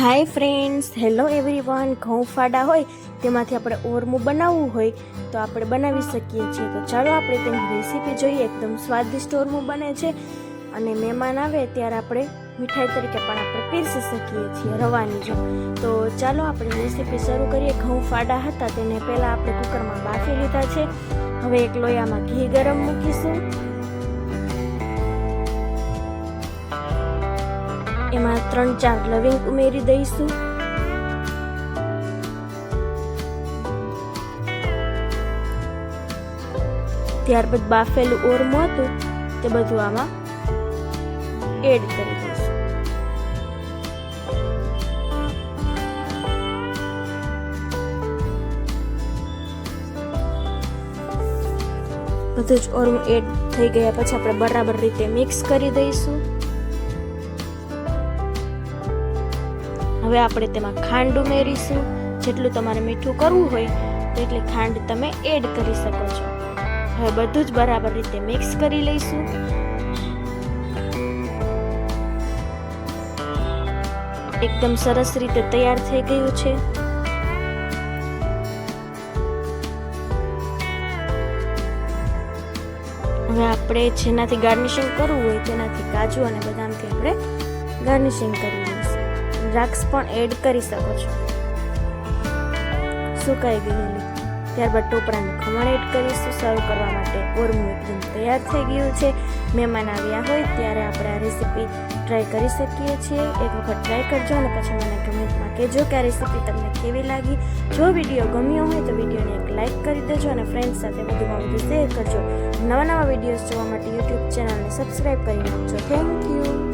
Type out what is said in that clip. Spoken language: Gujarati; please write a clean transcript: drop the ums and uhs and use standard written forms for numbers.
Hi friends, hello everyone. ઘઉં ફાડા હોય તેમાંથી આપણે ઓરમું બનાવવું હોય તો આપણે બનાવી શકીએ છીએ. તો ચાલો આપણે તેની રેસીપી જોઈએ. એકદમ સ્વાદિષ્ટ ઓરમું બને છે અને મહેમાન આવે ત્યારે આપણે મીઠાઈ તરીકે પણ આપણે પીરસી શકીએ છીએ રવાની જો. તો ચાલો આપણે રેસીપી શરૂ કરીએ. ઘઉં ફાડા હતા તેને પહેલાં આપણે કુકરમાં બાફી લીધા છે. હવે એક લોયામાં ઘી ગરમ મૂકીશું. એમાં 3-4 લવિંગ ઉમેરી દઈશું. ત્યારબાદ બાફેલું ઓરમું હતું તે બધું આમાં એડ કરી દઈશું. બધું જ ઓરમું એડ થઈ ગયા પછી આપણે બરાબર રીતે મિક્સ કરી દઈશું. હવે આપણે તેમાં ખાંડ ઉમેરીશું. જેટલું તમારે મીઠું કરવું હોય તેટલી ખાંડ તમે એડ કરી શકો છો. હવે બધું જ બરાબર રીતે મિક્સ કરી લઈશું. એકદમ સરસ રીતે તૈયાર થઈ ગયું છે. હવે આપણે જેનાથી ગાર્નિશિંગ કરવું હોય તેનાથી કાજુ અને બદામથી આપણે ગાર્નિશિંગ કરી દઈશું. દ્રાક્ષ પણ એડ કરી શકો છો. સુકાઈ ગયેલી ત્યારબાદ ટોપરાનું ખમણ એડ કરીશું સર્વ કરવા માટે. ઓરમું એકદમ તૈયાર થઈ ગયું છે. મહેમાન આવ્યા હોય ત્યારે આપણે આ રેસીપી ટ્રાય કરી શકીએ છીએ. એક વખત ટ્રાય કરજો અને પછી મને કમેન્ટમાં કહેજો કે આ રેસીપી તમને કેવી લાગી. જો વિડીયો ગમ્યો હોય તો વિડીયોને એક લાઇક કરી દેજો અને ફ્રેન્ડ્સ સાથે વધુમાં વધુ શેર કરજો. નવા વિડીયોઝ જોવા માટે યુટ્યુબ ચેનલને સબસ્ક્રાઈબ કરી નાખજો. Thank you.